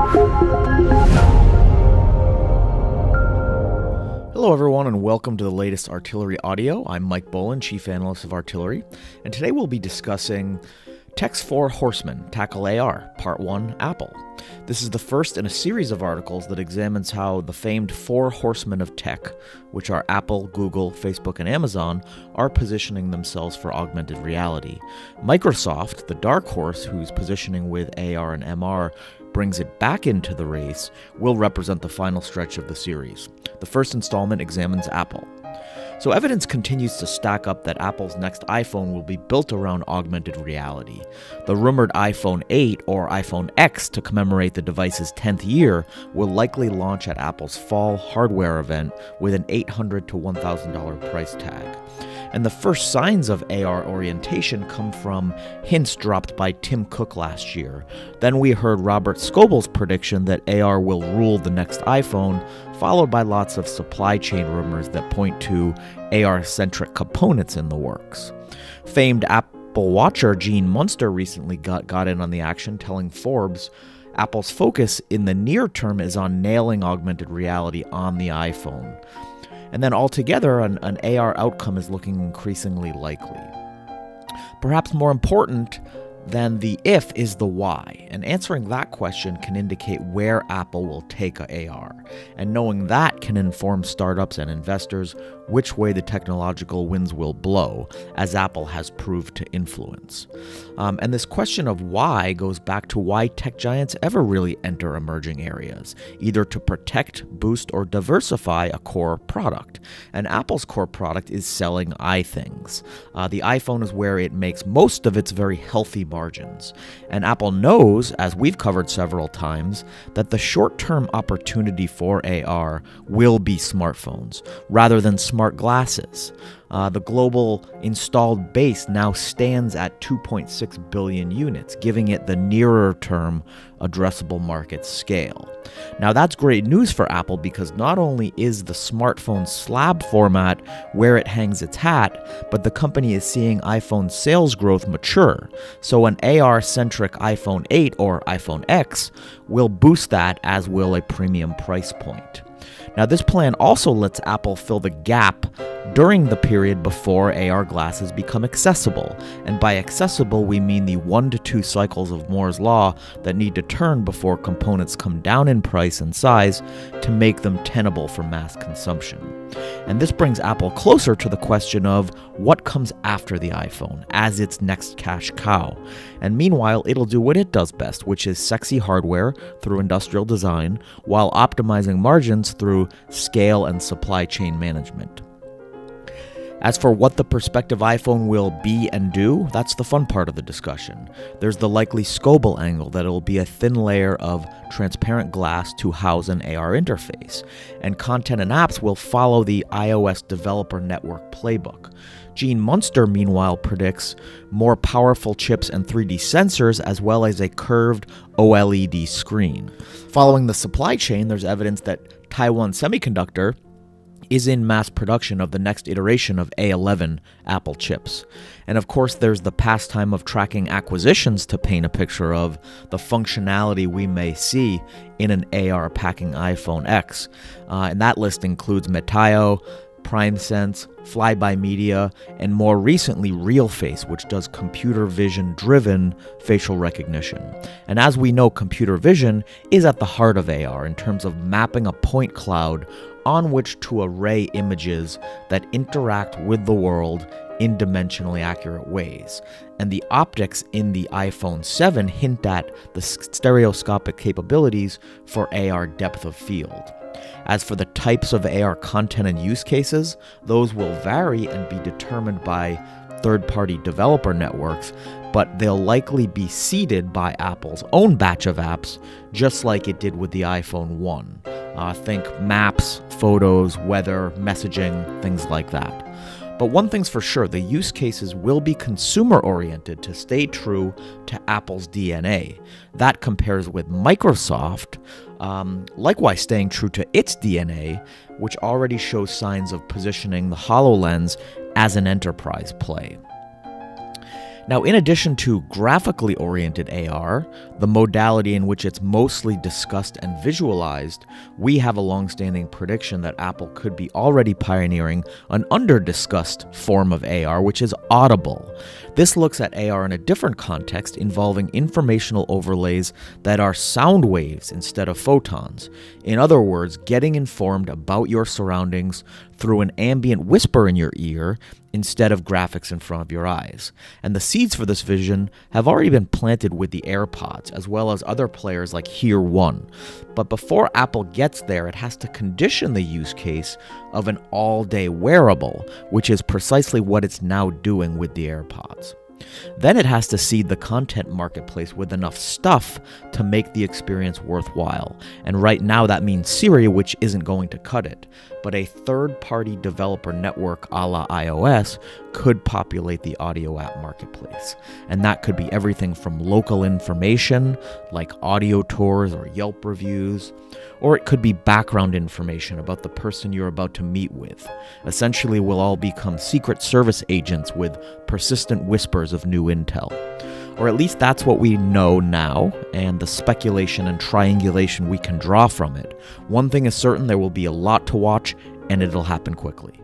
Hello everyone and welcome to the latest Artillery audio. I'm Mike Bolin, Chief Analyst of Artillery, and today we'll be discussing Tech's 4 Horsemen Tackle AR, Part 1, Apple. This is the first in a series of articles that examines how the famed 4 horsemen of tech, which are Apple, Google, Facebook, and Amazon, are positioning themselves for augmented reality. Microsoft, the dark horse whose positioning with AR and MR brings it back into the race, will represent the final stretch of the series. The first installment examines Apple. So evidence continues to stack up that Apple's next iPhone will be built around augmented reality. The rumored iPhone 8 or iPhone X to commemorate the device's 10th year will likely launch at Apple's fall hardware event with an $800 to $1,000 price tag. And the first signs of AR orientation come from hints dropped by Tim Cook last year. Then we heard Robert Scoble's prediction that AR will rule the next iPhone, followed by lots of supply chain rumors that point to AR-centric components in the works. Famed Apple watcher Gene Munster recently got in on the action, telling Forbes Apple's focus in the near term is on nailing augmented reality on the iPhone. And then altogether, an AR outcome is looking increasingly likely. Perhaps more important than the if is the why, and answering that question can indicate where Apple will take AR, and knowing that can inform startups and investors which way the technological winds will blow, as Apple has proved to influence. And this question of why goes back to why tech giants ever really enter emerging areas, either to protect, boost, or diversify a core product. And Apple's core product is selling iThings. The iPhone is where it makes most of its very healthy margins. And Apple knows, as we've covered several times, that the short-term opportunity for AR will be smartphones, rather than smart glasses. The global installed base now stands at 2.6 billion units, giving it the nearer-term addressable market scale. Now that's great news for Apple because not only is the smartphone slab format where it hangs its hat, but the company is seeing iPhone sales growth mature. So an AR-centric iPhone 8 or iPhone X will boost that, as will a premium price point. Now, this plan also lets Apple fill the gap during the period before AR glasses become accessible. And by accessible, we mean the 1 to 2 cycles of Moore's Law that need to turn before components come down in price and size to make them tenable for mass consumption. And this brings Apple closer to the question of what comes after the iPhone as its next cash cow. And meanwhile, it'll do what it does best, which is sexy hardware through industrial design while optimizing margins through scale and supply chain management. As for what the prospective iPhone will be and do, that's the fun part of the discussion. There's the likely Scoble angle that it will be a thin layer of transparent glass to house an AR interface, and content and apps will follow the iOS developer network playbook. Gene Munster, meanwhile, predicts more powerful chips and 3D sensors, as well as a curved OLED screen. Following the supply chain, there's evidence that Taiwan Semiconductor is in mass production of the next iteration of A11 Apple chips. And of course, there's the pastime of tracking acquisitions to paint a picture of the functionality we may see in an AR packing iPhone X. And that list includes Metaio, PrimeSense, Flyby Media, and more recently RealFace, which does computer vision-driven facial recognition. And as we know, computer vision is at the heart of AR in terms of mapping a point cloud on which to array images that interact with the world in dimensionally accurate ways. And the optics in the iPhone 7 hint at the stereoscopic capabilities for AR depth of field. As for the types of AR content and use cases, those will vary and be determined by third-party developer networks, but they'll likely be seeded by Apple's own batch of apps, just like it did with the iPhone 1. Think maps, photos, weather, messaging, things like that. But one thing's for sure, the use cases will be consumer-oriented to stay true to Apple's DNA. That compares with Microsoft, likewise staying true to its DNA, which already shows signs of positioning the HoloLens as an enterprise play. Now, in addition to graphically oriented AR, the modality in which it's mostly discussed and visualized, we have a long-standing prediction that Apple could be already pioneering an under-discussed form of AR, which is audible. This looks at AR in a different context, involving informational overlays that are sound waves instead of photons. In other words, getting informed about your surroundings through an ambient whisper in your ear instead of graphics in front of your eyes. And the seeds for this vision have already been planted with the AirPods, as well as other players like Here One. But before Apple gets there, it has to condition the use case of an all-day wearable, which is precisely what it's now doing with the AirPods. Then it has to seed the content marketplace with enough stuff to make the experience worthwhile. And right now that means Siri, which isn't going to cut it. But a third-party developer network a la iOS could populate the audio app marketplace. And that could be everything from local information, like audio tours or Yelp reviews, or it could be background information about the person you're about to meet with. Essentially, we'll all become Secret Service agents with persistent whispers of new intel. Or at least that's what we know now, and the speculation and triangulation we can draw from it. One thing is certain, there will be a lot to watch, and it'll happen quickly.